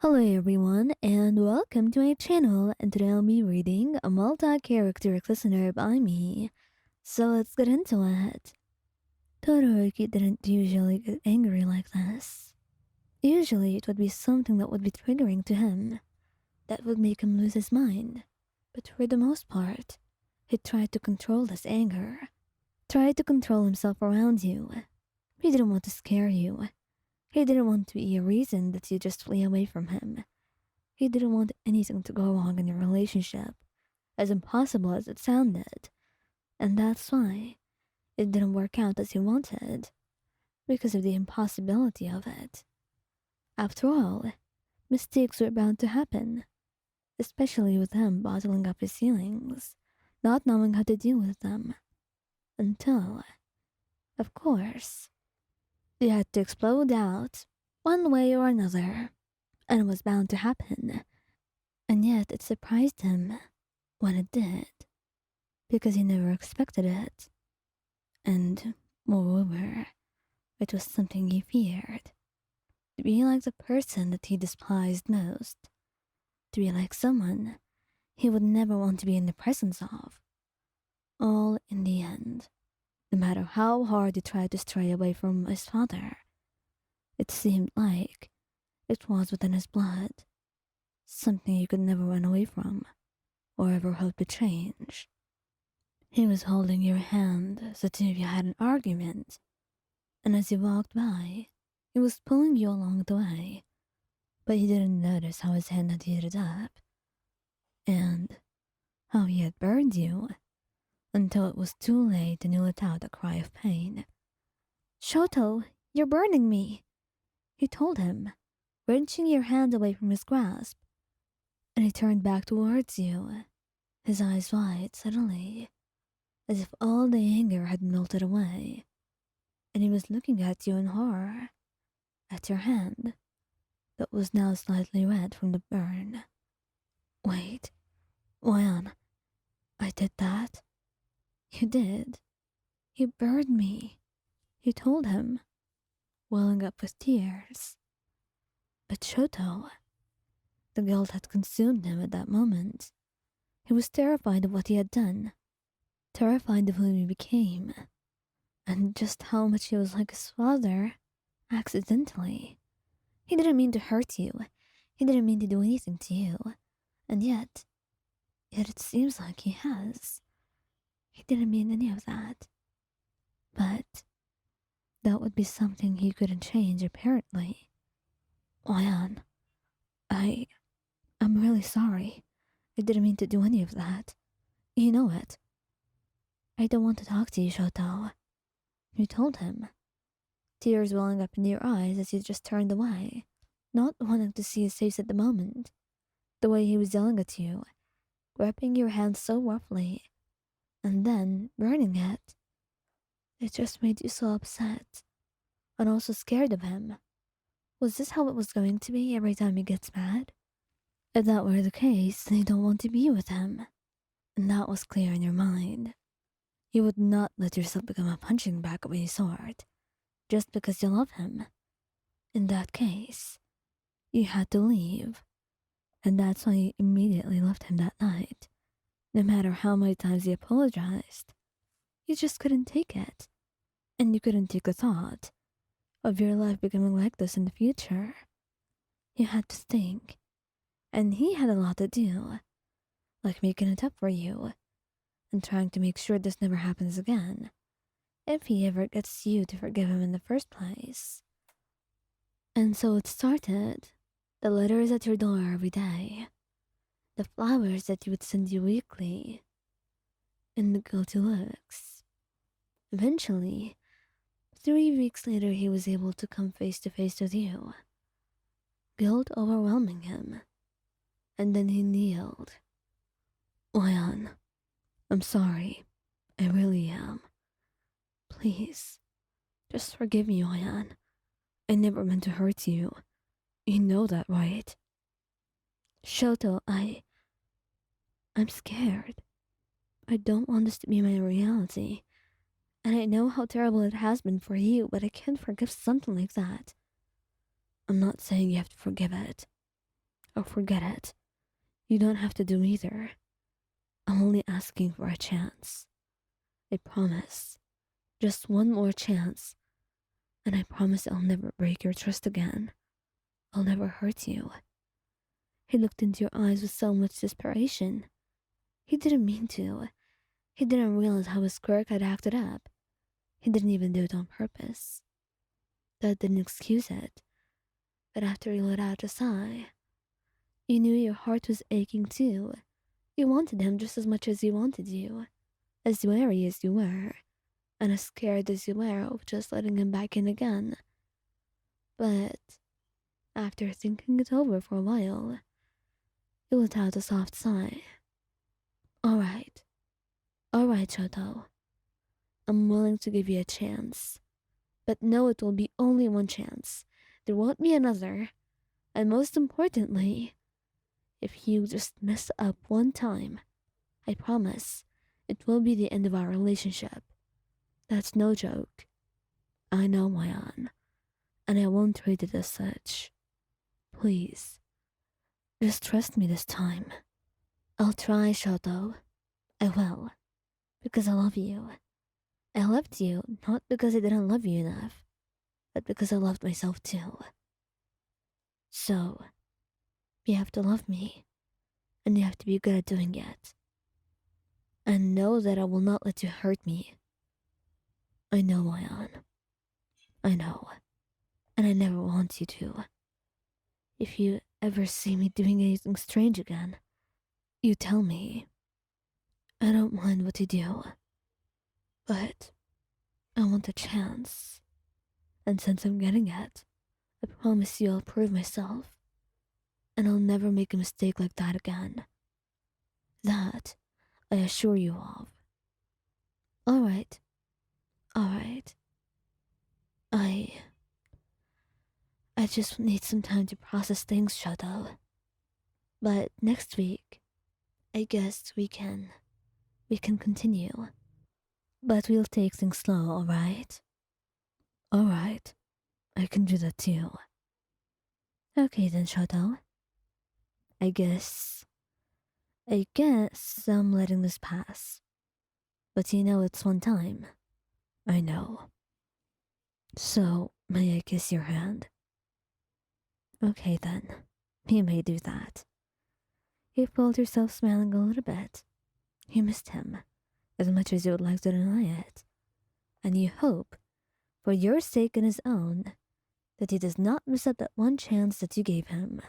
Hello everyone and welcome to my channel, and today I'll be reading a multi-character listener by me. So let's get into it. Todoroki didn't usually get angry like this. Usually it would be something that would be triggering to him, that would make him lose his mind. But for the most part, he tried to control his anger, tried to control himself around you. He didn't want to scare you. He didn't want to be a reason that you just flee away from him. He didn't want anything to go wrong in your relationship, as impossible as it sounded. And that's why it didn't work out as he wanted, because of the impossibility of it. After all, mistakes were bound to happen, especially with him bottling up his feelings, not knowing how to deal with them. Until, of course, he had to explode out, one way or another, and it was bound to happen. And yet it surprised him when it did, because he never expected it. And, moreover, it was something he feared. To be like the person that he despised most. To be like someone he would never want to be in the presence of. All in the end. No matter how hard he tried to stray away from his father, it seemed like it was within his blood, something he could never run away from or ever hope to change. He was holding your hand as the two of you had an argument, and as he walked by, he was pulling you along the way, but he didn't notice how his hand had heated up, and how he had burned you, until it was too late and you let out a cry of pain. "Shoto, you're burning me," he told him, wrenching your hand away from his grasp. And he turned back towards you, his eyes wide suddenly, as if all the anger had melted away. And he was looking at you in horror, at your hand, that was now slightly red from the burn. "Wait, Wayan, I did that?" "You did. You burned me," he told him, welling up with tears. But Shoto, the guilt had consumed him at that moment. He was terrified of what he had done, terrified of who he became, and just how much he was like his father, accidentally. He didn't mean to hurt you. He didn't mean to do anything to you. And yet it seems like he has. He didn't mean any of that. But that would be something he couldn't change, apparently. "Wayan, I'm really sorry. I didn't mean to do any of that. You know it." "I don't want to talk to you, Shoto," you told him, tears welling up in your eyes as you just turned away, not wanting to see his face at the moment. The way he was yelling at you, gripping your hand so roughly, and then burning it. It just made you so upset, and also scared of him. Was this how it was going to be every time he gets mad? If that were the case, then you don't want to be with him. And that was clear in your mind. You would not let yourself become a punching bag of any sort, just because you love him. In that case, you had to leave. And that's why you immediately left him that night. No matter how many times he apologized, you just couldn't take it. And you couldn't take the thought of your life becoming like this in the future. You had to think. And he had a lot to do, like making it up for you, and trying to make sure this never happens again, if he ever gets you to forgive him in the first place. And so it started. The letters at your door every day, the flowers that he would send you weekly, and the guilty looks. Eventually, 3 weeks later, he was able to come face to face with you, guilt overwhelming him, and then he kneeled. "Wayan, I'm sorry. I really am. Please, just forgive me, Wayan. I never meant to hurt you. You know that, right?" "Shoto, I'm scared. I don't want this to be my reality. And I know how terrible it has been for you, but I can't forgive something like that." "I'm not saying you have to forgive it. or forget it. You don't have to do either. I'm only asking for a chance. I promise. Just one more chance. And I promise I'll never break your trust again. I'll never hurt you. He looked into your eyes with so much desperation. He didn't mean to. He didn't realize how his quirk had acted up. He didn't even do it on purpose. That didn't excuse it. But after he let out a sigh, you knew your heart was aching too. You wanted him just as much as he wanted you. As wary as you were, and as scared as you were of just letting him back in again. But after thinking it over for a while, you let out a soft sigh. Alright, Shoto. I'm willing to give you a chance. But know it will be only one chance. There won't be another. And most importantly, if you just mess up one time, I promise it will be the end of our relationship. That's no joke. I know Mayan, and I won't treat it as such. Please, just trust me this time. I'll try, Shoto. I will, because I love you. I loved you not because I didn't love you enough, but because I loved myself too. So, you have to love me, and you have to be good at doing it. And know that I will not let you hurt me. I know, Mayan. I know. And I never want you to. If you ever see me doing anything strange again, you tell me. I don't mind what you do. But I want a chance. And since I'm getting it, I promise you I'll prove myself. And I'll never make a mistake like that again. That I assure you of. Alright. I just need some time to process things, Shoto. But next week, I guess we can continue. But we'll take things slow, alright? Alright, I can do that too. Okay then, Shoto. I guess I'm letting this pass. But you know it's one time. I know. So, may I kiss your hand? Okay then, you may do that. You found yourself smiling a little bit. You missed him, as much as you would like to deny it. And you hope, for your sake and his own, that he does not miss up that one chance that you gave him.